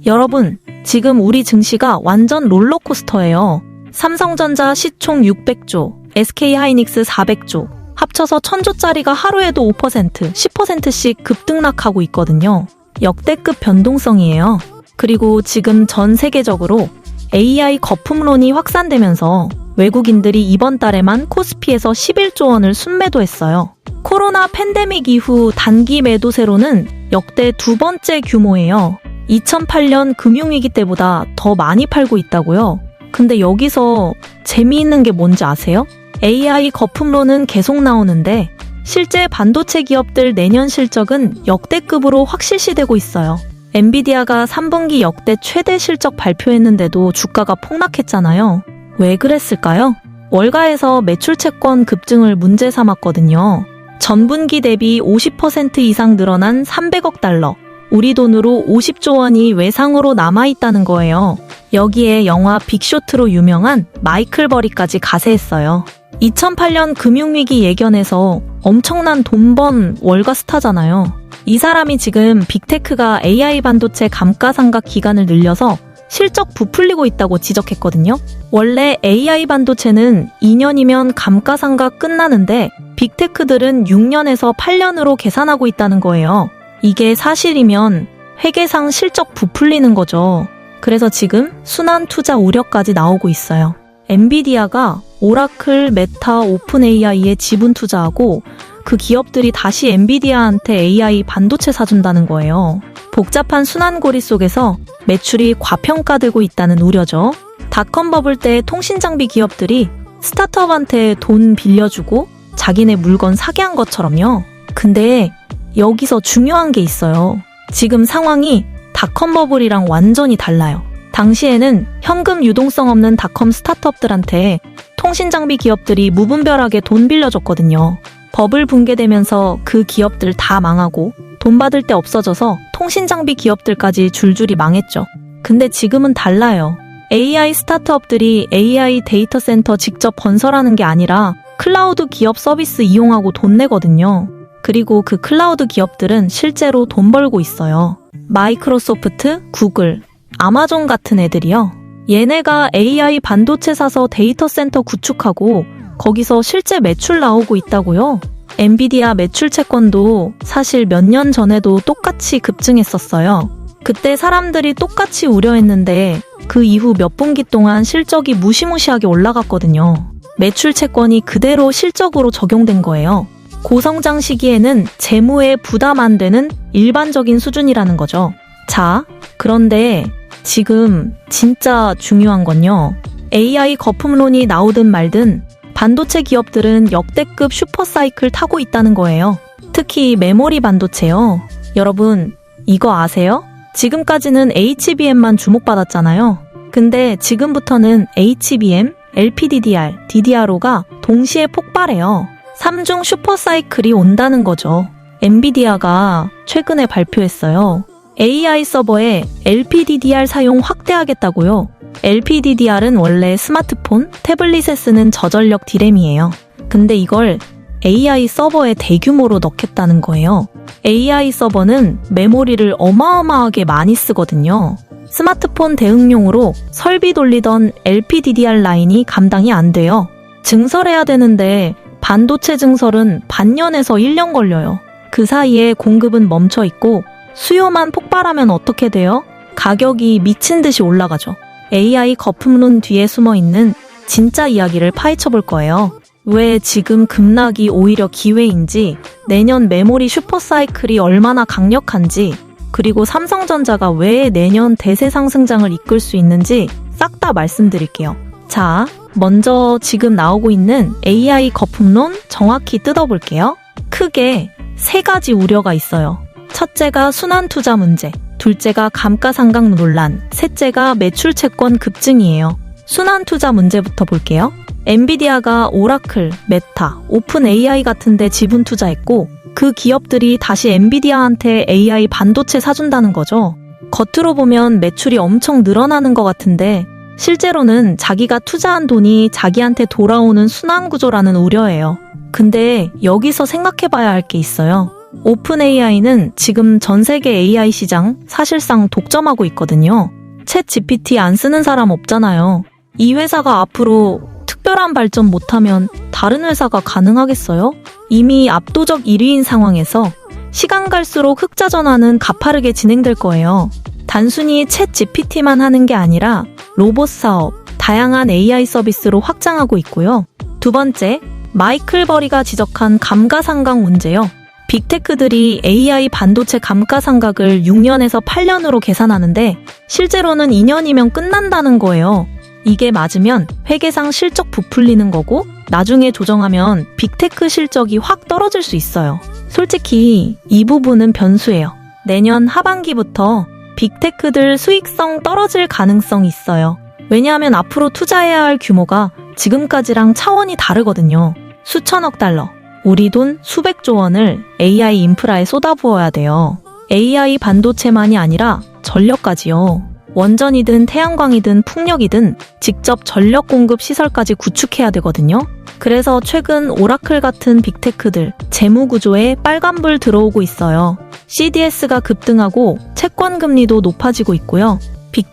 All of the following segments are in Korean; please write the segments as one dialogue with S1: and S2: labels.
S1: 여러분, 지금 우리 증시가 완전 롤러코스터예요. 삼성전자 시총 600조, SK하이닉스 400조, 합쳐서 1000조짜리가 하루에도 5%, 10%씩 급등락하고 있거든요. 역대급 변동성이에요. 그리고 지금 전 세계적으로 AI 거품론이 확산되면서 외국인들이 이번 달에만 코스피에서 11조 원을 순매도했어요. 코로나 팬데믹 이후 단기 매도세로는 역대 두 번째 규모예요. 2008년 금융위기 때보다 더 많이 팔고 있다고요? 근데 여기서 재미있는 게 뭔지 아세요? AI 거품론은 계속 나오는데 실제 반도체 기업들 내년 실적은 역대급으로 확실시되고 있어요. 엔비디아가 3분기 역대 최대 실적 발표했는데도 주가가 폭락했잖아요. 왜 그랬을까요? 월가에서 매출 채권 급증을 문제 삼았거든요. 전분기 대비 50% 이상 늘어난 300억 달러, 우리 돈으로 50조 원이 외상으로 남아있다는 거예요. 여기에 영화 빅쇼트로 유명한 마이클 버리까지 가세했어요. 2008년 금융위기 예견에서 엄청난 돈 번 월가 스타잖아요. 이 사람이 지금 빅테크가 AI 반도체 감가상각 기간을 늘려서 실적 부풀리고 있다고 지적했거든요. 원래 AI 반도체는 2년이면 감가상각 끝나는데 빅테크들은 6년에서 8년으로 계산하고 있다는 거예요. 이게 사실이면 회계상 실적 부풀리는 거죠. 그래서 지금 순환 투자 우려까지 나오고 있어요. 엔비디아가 오라클, 메타, 오픈 AI에 지분 투자하고 그 기업들이 다시 엔비디아한테 AI 반도체 사준다는 거예요. 복잡한 순환고리 속에서 매출이 과평가되고 있다는 우려죠. 닷컴 버블 때 통신장비 기업들이 스타트업한테 돈 빌려주고 자기네 물건 사게 한 것처럼요. 근데 여기서 중요한 게 있어요. 지금 상황이 닷컴 버블이랑 완전히 달라요. 당시에는 현금 유동성 없는 닷컴 스타트업들한테 통신장비 기업들이 무분별하게 돈 빌려줬거든요. 버블 붕괴되면서 그 기업들 다 망하고 돈 받을 때 없어져서 통신장비 기업들까지 줄줄이 망했죠. 근데 지금은 달라요. AI 스타트업들이 AI 데이터 센터 직접 건설하는 게 아니라 클라우드 기업 서비스 이용하고 돈 내거든요. 그리고 그 클라우드 기업들은 실제로 돈 벌고 있어요. 마이크로소프트, 구글, 아마존 같은 애들이요. 얘네가 AI 반도체 사서 데이터 센터 구축하고 거기서 실제 매출 나오고 있다고요. 엔비디아 매출 채권도 사실 몇 년 전에도 똑같이 급증했었어요. 그때 사람들이 똑같이 우려했는데 그 이후 몇 분기 동안 실적이 무시무시하게 올라갔거든요. 매출 채권이 그대로 실적으로 적용된 거예요. 고성장 시기에는 재무에 부담 안 되는 일반적인 수준이라는 거죠. 자, 그런데 지금 진짜 중요한 건요. AI 거품론이 나오든 말든 반도체 기업들은 역대급 슈퍼사이클 타고 있다는 거예요. 특히 메모리 반도체요. 여러분, 이거 아세요? 지금까지는 HBM만 주목받았잖아요. 근데 지금부터는 HBM, LPDDR, DDR5가 동시에 폭발해요. 3중 슈퍼사이클이 온다는 거죠. 엔비디아가 최근에 발표했어요. AI 서버에 LPDDR 사용 확대하겠다고요. LPDDR은 원래 스마트폰, 태블릿에 쓰는 저전력 디램이에요. 근데 이걸 AI 서버에 대규모로 넣겠다는 거예요. AI 서버는 메모리를 어마어마하게 많이 쓰거든요. 스마트폰 대응용으로 설비 돌리던 LPDDR 라인이 감당이 안 돼요. 증설해야 되는데 반도체 증설은 반년에서 1년 걸려요. 그 사이에 공급은 멈춰 있고 수요만 폭발하면 어떻게 돼요? 가격이 미친 듯이 올라가죠. AI 거품론 뒤에 숨어 있는 진짜 이야기를 파헤쳐 볼 거예요. 왜 지금 급락이 오히려 기회인지, 내년 메모리 슈퍼사이클이 얼마나 강력한지, 그리고 삼성전자가 왜 내년 대세 상승장을 이끌 수 있는지 싹 다 말씀드릴게요. 자, 먼저 지금 나오고 있는 AI 거품론 정확히 뜯어볼게요. 크게 세 가지 우려가 있어요. 첫째가 순환 투자 문제, 둘째가 감가상각 논란, 셋째가 매출 채권 급증이에요. 순환 투자 문제부터 볼게요. 엔비디아가 오라클, 메타, 오픈 AI 같은 데 지분 투자했고 그 기업들이 다시 엔비디아한테 AI 반도체 사준다는 거죠. 겉으로 보면 매출이 엄청 늘어나는 것 같은데 실제로는 자기가 투자한 돈이 자기한테 돌아오는 순환 구조라는 우려예요. 근데 여기서 생각해봐야 할 게 있어요. 오픈 AI는 지금 전 세계 AI 시장 사실상 독점하고 있거든요. 챗 GPT 안 쓰는 사람 없잖아요. 이 회사가 앞으로 특별한 발전 못하면 다른 회사가 가능하겠어요? 이미 압도적 1위인 상황에서 시간 갈수록 흑자 전환은 가파르게 진행될 거예요. 단순히 챗 GPT만 하는 게 아니라 로봇 사업, 다양한 AI 서비스로 확장하고 있고요. 두 번째, 마이클 버리가 지적한 감가상각 문제요. 빅테크들이 AI 반도체 감가상각을 6년에서 8년으로 계산하는데 실제로는 2년이면 끝난다는 거예요. 이게 맞으면 회계상 실적 부풀리는 거고 나중에 조정하면 빅테크 실적이 확 떨어질 수 있어요. 솔직히 이 부분은 변수예요. 내년 하반기부터 빅테크들 수익성 떨어질 가능성이 있어요. 왜냐하면 앞으로 투자해야 할 규모가 지금까지랑 차원이 다르거든요. 수천억 달러, 우리 돈 수백조 원을 AI 인프라에 쏟아부어야 돼요. AI 반도체만이 아니라 전력까지요. 원전이든 태양광이든 풍력이든 직접 전력 공급 시설까지 구축해야 되거든요. 그래서 최근 오라클 같은 빅테크들 재무 구조에 빨간불 들어오고 있어요. CDS가 급등하고 채권 금리도 높아지고 있고요.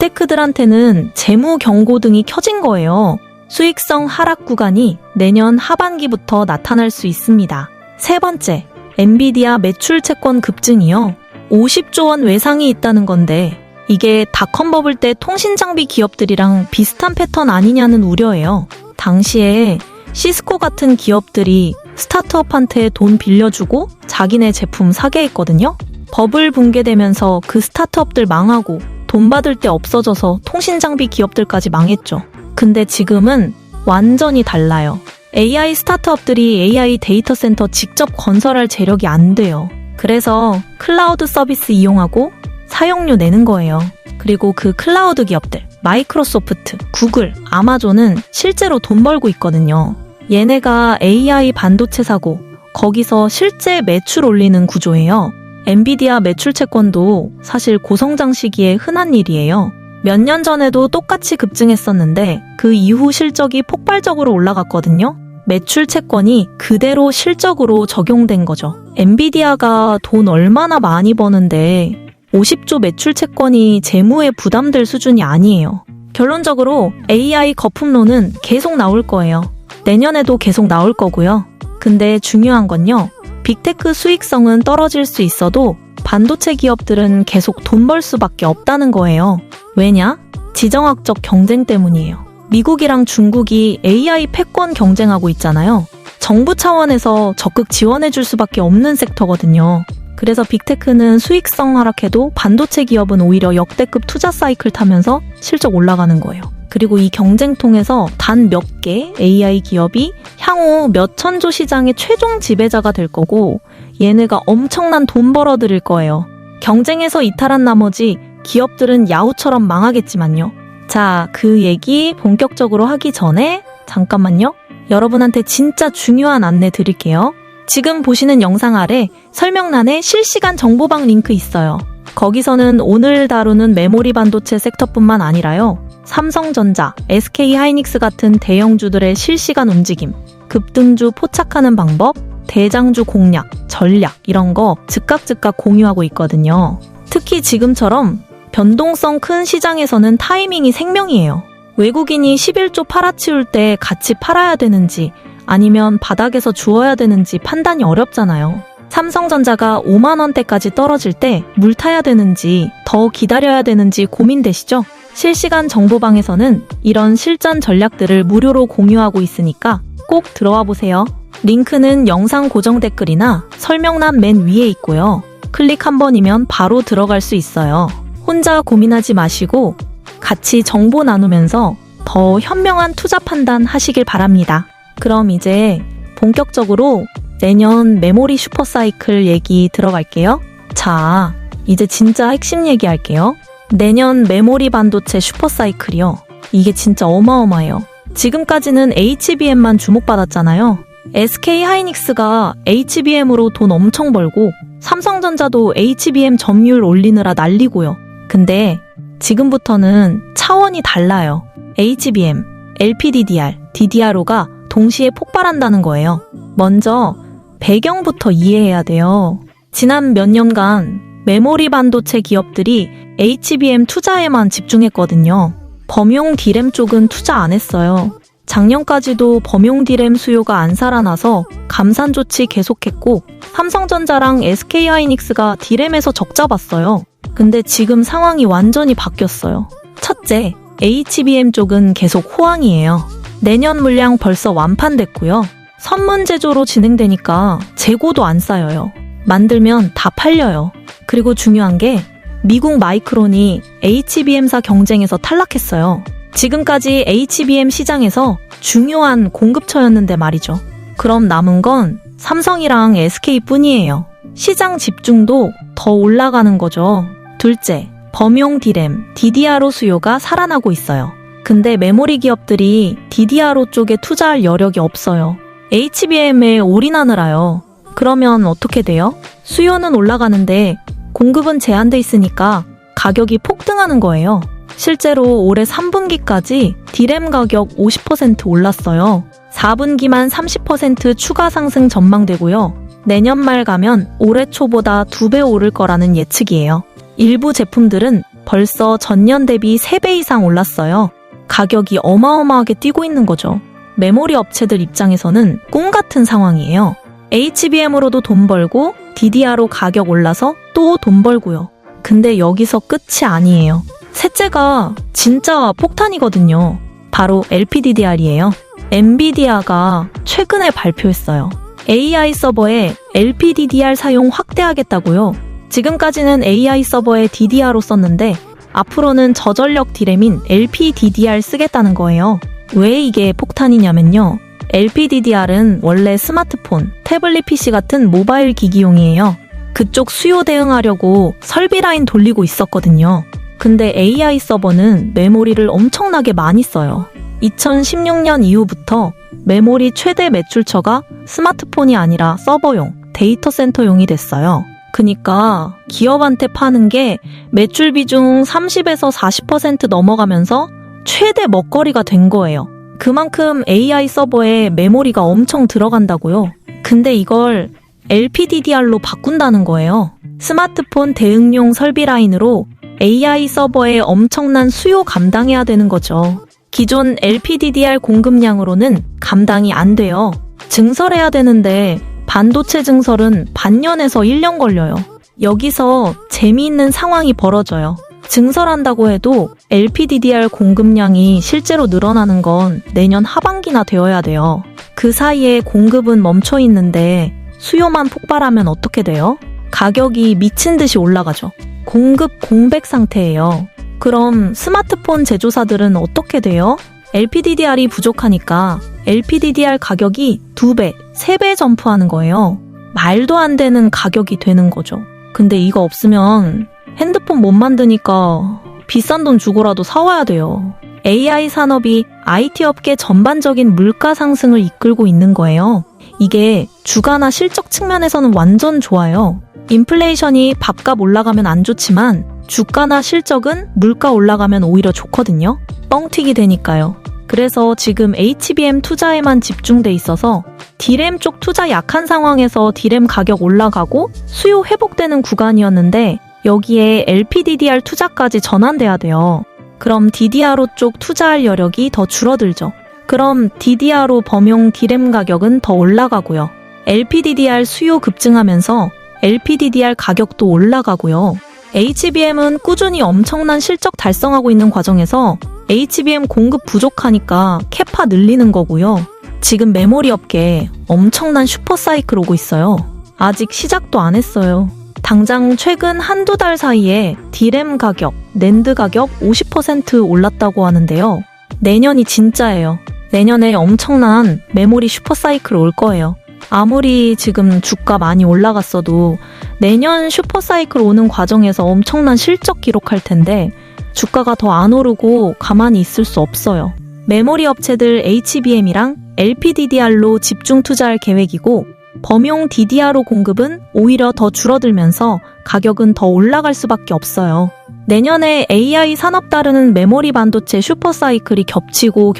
S1: 빅테크들한테는 재무 경고등이 켜진 거예요. 수익성 하락 구간이 내년 하반기부터 나타날 수 있습니다. 세 번째, 엔비디아 매출 채권 급증이요. 50조 원 외상이 있다는 건데 이게 닷컴 버블 때 통신장비 기업들이랑 비슷한 패턴 아니냐는 우려예요. 당시에 시스코 같은 기업들이 스타트업한테 돈 빌려주고 자기네 제품 사게 했거든요. 버블 붕괴되면서 그 스타트업들 망하고 돈 받을 때 없어져서 통신장비 기업들까지 망했죠. 근데 지금은 완전히 달라요. AI 스타트업들이 AI 데이터 센터 직접 건설할 재력이 안 돼요. 그래서 클라우드 서비스 이용하고 사용료 내는 거예요. 그리고 그 클라우드 기업들, 마이크로소프트, 구글, 아마존은 실제로 돈 벌고 있거든요. 얘네가 AI 반도체 사고 거기서 실제 매출 올리는 구조예요. 엔비디아 매출 채권도 사실 고성장 시기에 흔한 일이에요. 몇 년 전에도 똑같이 급증했었는데 그 이후 실적이 폭발적으로 올라갔거든요. 매출 채권이 그대로 실적으로 적용된 거죠. 엔비디아가 돈 얼마나 많이 버는데 50조 매출 채권이 재무에 부담될 수준이 아니에요. 결론적으로 AI 거품론은 계속 나올 거예요. 내년에도 계속 나올 거고요. 근데 중요한 건요. 빅테크 수익성은 떨어질 수 있어도 반도체 기업들은 계속 돈 벌 수밖에 없다는 거예요. 왜냐? 지정학적 경쟁 때문이에요. 미국이랑 중국이 AI 패권 경쟁하고 있잖아요. 정부 차원에서 적극 지원해줄 수밖에 없는 섹터거든요. 그래서 빅테크는 수익성 하락해도 반도체 기업은 오히려 역대급 투자 사이클 타면서 실적 올라가는 거예요. 그리고 이 경쟁통에서 단 몇 개 AI 기업이 향후 몇 천조 시장의 최종 지배자가 될 거고 얘네가 엄청난 돈 벌어들일 거예요. 경쟁에서 이탈한 나머지 기업들은 야후처럼 망하겠지만요. 자, 그 얘기 본격적으로 하기 전에 잠깐만요. 여러분한테 진짜 중요한 안내 드릴게요. 지금 보시는 영상 아래 설명란에 실시간 정보방 링크 있어요. 거기서는 오늘 다루는 메모리 반도체 섹터뿐만 아니라요. 삼성전자, SK하이닉스 같은 대형주들의 실시간 움직임, 급등주 포착하는 방법, 대장주 공략, 전략 이런 거 즉각 공유하고 있거든요. 특히 지금처럼 변동성 큰 시장에서는 타이밍이 생명이에요. 외국인이 11조 팔아치울 때 같이 팔아야 되는지 아니면 바닥에서 주워야 되는지 판단이 어렵잖아요. 삼성전자가 5만 원대까지 떨어질 때 물 타야 되는지 더 기다려야 되는지 고민되시죠? 실시간 정보방에서는 이런 실전 전략들을 무료로 공유하고 있으니까 꼭 들어와 보세요. 링크는 영상 고정 댓글이나 설명란 맨 위에 있고요. 클릭 한 번이면 바로 들어갈 수 있어요. 혼자 고민하지 마시고 같이 정보 나누면서 더 현명한 투자 판단 하시길 바랍니다. 그럼 이제 본격적으로 내년 메모리 슈퍼사이클 얘기 들어갈게요. 자, 이제 진짜 핵심 얘기할게요. 내년 메모리 반도체 슈퍼사이클이요. 이게 진짜 어마어마해요. 지금까지는 HBM만 주목받았잖아요. SK하이닉스가 HBM으로 돈 엄청 벌고 삼성전자도 HBM 점유율 올리느라 난리고요. 근데 지금부터는 차원이 달라요. HBM, LPDDR, DDR5가 동시에 폭발한다는 거예요. 먼저 배경부터 이해해야 돼요. 지난 몇 년간 메모리 반도체 기업들이 HBM 투자에만 집중했거든요. 범용 D램 쪽은 투자 안 했어요. 작년까지도 범용 D램 수요가 안 살아나서 감산 조치 계속했고 삼성전자랑 SK하이닉스가 D램에서 적자 봤어요. 근데 지금 상황이 완전히 바뀌었어요. 첫째, HBM 쪽은 계속 호황이에요. 내년 물량 벌써 완판됐고요. 선문 제조로 진행되니까 재고도 안 쌓여요. 만들면 다 팔려요. 그리고 중요한 게 미국 마이크론이 HBM사 경쟁에서 탈락했어요. 지금까지 HBM 시장에서 중요한 공급처였는데 말이죠. 그럼 남은 건 삼성이랑 SK뿐이에요. 시장 집중도 더 올라가는 거죠. 둘째, 범용 D램, DDR5 수요가 살아나고 있어요. 근데 메모리 기업들이 DDR5 쪽에 투자할 여력이 없어요. HBM에 올인하느라요. 그러면 어떻게 돼요? 수요는 올라가는데 공급은 제한돼 있으니까 가격이 폭등하는 거예요. 실제로 올해 3분기까지 D램 가격 50% 올랐어요. 4분기만 30% 추가 상승 전망되고요. 내년 말 가면 올해 초보다 2배 오를 거라는 예측이에요. 일부 제품들은 벌써 전년 대비 3배 이상 올랐어요. 가격이 어마어마하게 뛰고 있는 거죠. 메모리 업체들 입장에서는 꿈 같은 상황이에요. HBM으로도 돈 벌고 DDR로 가격 올라서 또 돈 벌고요. 근데 여기서 끝이 아니에요. 셋째가 진짜 폭탄이거든요. 바로 LPDDR이에요. 엔비디아가 최근에 발표했어요. AI 서버에 LPDDR 사용 확대하겠다고요. 지금까지는 AI 서버에 DDR로 썼는데 앞으로는 저전력 D램인 LPDDR 쓰겠다는 거예요. 왜 이게 폭탄이냐면요. LPDDR은 원래 스마트폰, 태블릿 PC 같은 모바일 기기용이에요. 그쪽 수요 대응하려고 설비 라인 돌리고 있었거든요. 근데 AI 서버는 메모리를 엄청나게 많이 써요. 2016년 이후부터 메모리 최대 매출처가 스마트폰이 아니라 서버용, 데이터 센터용이 됐어요. 그니까 기업한테 파는 게 매출 비중 30에서 40% 넘어가면서 최대 먹거리가 된 거예요. 그만큼 AI 서버에 메모리가 엄청 들어간다고요. 근데 이걸 LPDDR로 바꾼다는 거예요. 스마트폰 대응용 설비 라인으로 AI 서버에 엄청난 수요 감당해야 되는 거죠. 기존 LPDDR 공급량으로는 감당이 안 돼요. 증설해야 되는데 반도체 증설은 반년에서 1년 걸려요. 여기서 재미있는 상황이 벌어져요. 증설한다고 해도 LPDDR 공급량이 실제로 늘어나는 건 내년 하반기나 되어야 돼요. 그 사이에 공급은 멈춰 있는데 수요만 폭발하면 어떻게 돼요? 가격이 미친 듯이 올라가죠. 공급 공백 상태예요. 그럼 스마트폰 제조사들은 어떻게 돼요? LPDDR이 부족하니까 LPDDR 가격이 2배, 3배 점프하는 거예요. 말도 안 되는 가격이 되는 거죠. 근데 이거 없으면 핸드폰 못 만드니까 비싼 돈 주고라도 사와야 돼요. AI 산업이 IT 업계 전반적인 물가 상승을 이끌고 있는 거예요. 이게 주가나 실적 측면에서는 완전 좋아요. 인플레이션이 밥값 올라가면 안 좋지만 주가나 실적은 물가 올라가면 오히려 좋거든요. 뻥튀기 되니까요. 그래서 지금 HBM 투자에만 집중돼 있어서 D램 쪽 투자 약한 상황에서 D램 가격 올라가고 수요 회복되는 구간이었는데 여기에 LPDDR 투자까지 전환돼야 돼요. 그럼 DDR5 쪽 투자할 여력이 더 줄어들죠. 그럼 DDR5 범용 D램 가격은 더 올라가고요. LPDDR 수요 급증하면서 LPDDR 가격도 올라가고요. HBM은 꾸준히 엄청난 실적 달성하고 있는 과정에서 HBM 공급 부족하니까 캐파 늘리는 거고요. 지금 메모리 업계에 엄청난 슈퍼사이클 오고 있어요. 아직 시작도 안 했어요. 당장 최근 한두 달 사이에 D램 가격, 낸드 가격 50% 올랐다고 하는데요. 내년이 진짜예요. 내년에 엄청난 메모리 슈퍼사이클 올 거예요. 아무리 지금 주가 많이 올라갔어도 내년 슈퍼사이클 오는 과정에서 엄청난 실적 기록할 텐데 주가가 더 안 오르고 가만히 있을 수 없어요. 메모리 업체들 HBM이랑 LPDDR로 집중 투자할 계획이고 범용 DDR로 공급은 오히려 더 줄어들면서 가격은 더 올라갈 수밖에 없어요. 내년에 AI 산업 따르는 메모리 반도체 슈퍼사이클이 겹치고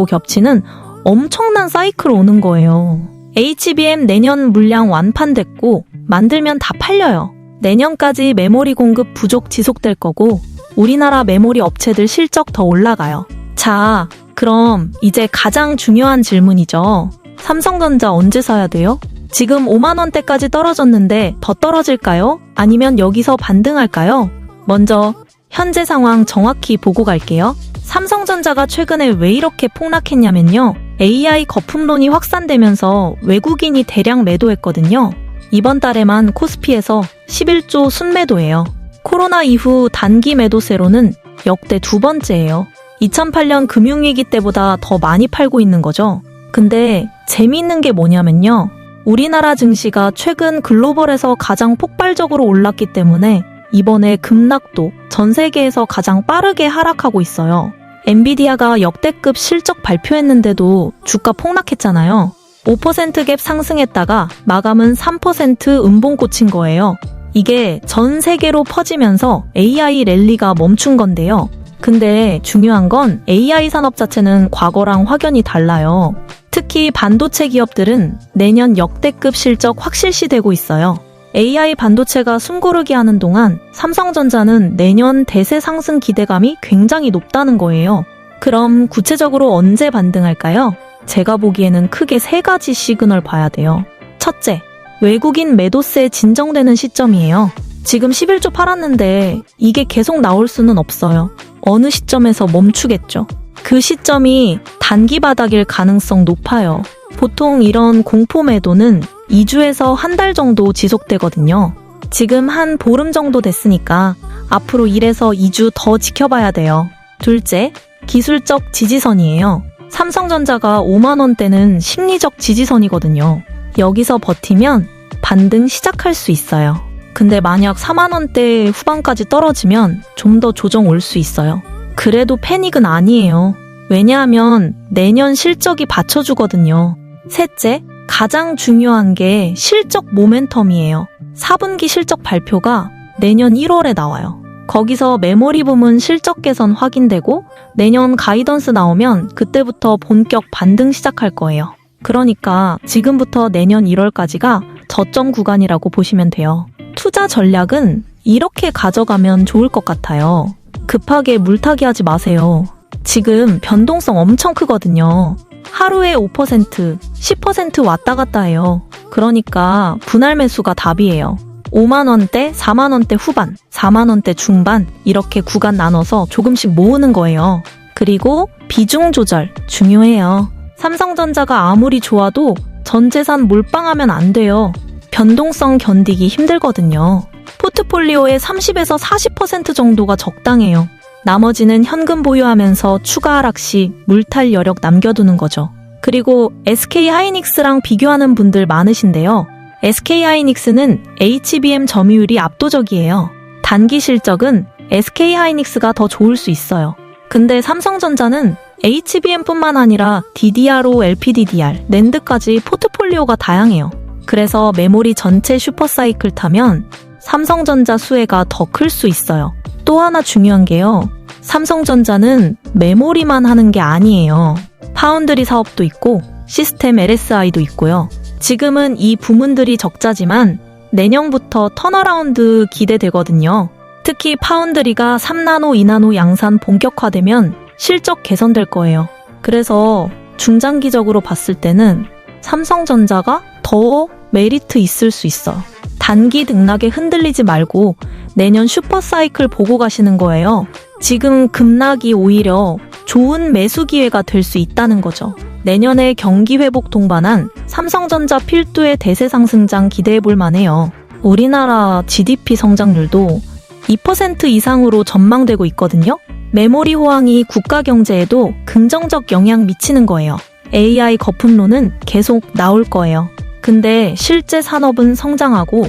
S1: 겹치는 엄청난 사이클 오는 거예요. HBM 내년 물량 완판됐고 만들면 다 팔려요. 내년까지 메모리 공급 부족 지속될 거고 우리나라 메모리 업체들 실적 더 올라가요. 자, 그럼 이제 가장 중요한 질문이죠. 삼성전자 언제 사야 돼요? 지금 5만 원대까지 떨어졌는데 더 떨어질까요? 아니면 여기서 반등할까요? 먼저 현재 상황 정확히 보고 갈게요. 삼성전자가 최근에 왜 이렇게 폭락했냐면요. AI 거품론이 확산되면서 외국인이 대량 매도했거든요. 이번 달에만 코스피에서 11조 순매도예요. 코로나 이후 단기 매도세로는 역대 두 번째예요. 2008년 금융위기 때보다 더 많이 팔고 있는 거죠. 근데 재미있는 게 뭐냐면요. 우리나라 증시가 최근 글로벌에서 가장 폭발적으로 올랐기 때문에 이번에 급락도 전 세계에서 가장 빠르게 하락하고 있어요. 엔비디아가 역대급 실적 발표했는데도 주가 폭락했잖아요. 5% 갭 상승했다가 마감은 3% 음봉 꽂힌 거예요. 이게 전 세계로 퍼지면서 AI 랠리가 멈춘 건데요. 근데 중요한 건 AI 산업 자체는 과거랑 확연히 달라요. 특히 반도체 기업들은 내년 역대급 실적 확실시되고 있어요. AI 반도체가 숨고르기 하는 동안 삼성전자는 내년 대세 상승 기대감이 굉장히 높다는 거예요. 그럼 구체적으로 언제 반등할까요? 제가 보기에는 크게 세 가지 시그널 봐야 돼요. 첫째, 외국인 매도세 진정되는 시점이에요. 지금 11조 팔았는데 이게 계속 나올 수는 없어요. 어느 시점에서 멈추겠죠. 그 시점이 단기 바닥일 가능성 높아요. 보통 이런 공포 매도는 2주에서 한 달 정도 지속되거든요. 지금 한 보름 정도 됐으니까 앞으로 1에서 2주 더 지켜봐야 돼요. 둘째, 기술적 지지선이에요. 삼성전자가 5만 원대는 심리적 지지선이거든요. 여기서 버티면 반등 시작할 수 있어요. 근데 만약 4만 원대 후반까지 떨어지면 좀 더 조정 올 수 있어요. 그래도 패닉은 아니에요. 왜냐하면 내년 실적이 받쳐주거든요. 셋째, 가장 중요한 게 실적 모멘텀이에요. 4분기 실적 발표가 내년 1월에 나와요. 거기서 메모리 부문 실적 개선 확인되고 내년 가이던스 나오면 그때부터 본격 반등 시작할 거예요. 그러니까 지금부터 내년 1월까지가 저점 구간이라고 보시면 돼요. 투자 전략은 이렇게 가져가면 좋을 것 같아요. 급하게 물타기 하지 마세요. 지금 변동성 엄청 크거든요. 하루에 5%, 10% 왔다 갔다 해요. 그러니까 분할 매수가 답이에요. 5만 원대, 4만 원대 후반, 4만 원대 중반 이렇게 구간 나눠서 조금씩 모으는 거예요. 그리고 비중 조절 중요해요. 삼성전자가 아무리 좋아도 전 재산 몰빵하면 안 돼요. 변동성 견디기 힘들거든요. 포트폴리오의 30에서 40% 정도가 적당해요. 나머지는 현금 보유하면서 추가 하락 시 물탈 여력 남겨두는 거죠. 그리고 SK하이닉스랑 비교하는 분들 많으신데요. SK하이닉스는 HBM 점유율이 압도적이에요. 단기 실적은 SK하이닉스가 더 좋을 수 있어요. 근데 삼성전자는 HBM뿐만 아니라 DDR5, LPDDR, 낸드까지 포트폴리오가 다양해요. 그래서 메모리 전체 슈퍼사이클 타면 삼성전자 수혜가 더 클 수 있어요. 또 하나 중요한 게요. 삼성전자는 메모리만 하는 게 아니에요. 파운드리 사업도 있고 시스템 LSI도 있고요. 지금은 이 부문들이 적자지만 내년부터 턴어라운드 기대되거든요. 특히 파운드리가 3나노, 2나노 양산 본격화되면 실적 개선될 거예요. 그래서 중장기적으로 봤을 때는 삼성전자가 더 메리트 있을 수 있어요. 단기 등락에 흔들리지 말고 내년 슈퍼사이클 보고 가시는 거예요. 지금 급락이 오히려 좋은 매수 기회가 될 수 있다는 거죠. 내년에 경기 회복 동반한 삼성전자 필두의 대세 상승장 기대해 볼 만해요. 우리나라 GDP 성장률도 2% 이상으로 전망되고 있거든요. 메모리 호황이 국가 경제에도 긍정적 영향 미치는 거예요. AI 거품론은 계속 나올 거예요. 근데 실제 산업은 성장하고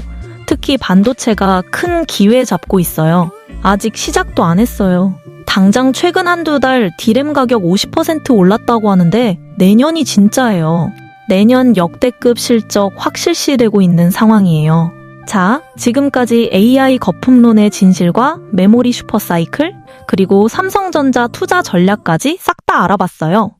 S1: 특히 반도체가 큰 기회 잡고 있어요. 아직 시작도 안 했어요. 당장 최근 한두 달 디램 가격 50% 올랐다고 하는데 내년이 진짜예요. 내년 역대급 실적 확실시되고 있는 상황이에요. 자, 지금까지 AI 거품론의 진실과 메모리 슈퍼사이클, 그리고 삼성전자 투자 전략까지 싹 다 알아봤어요.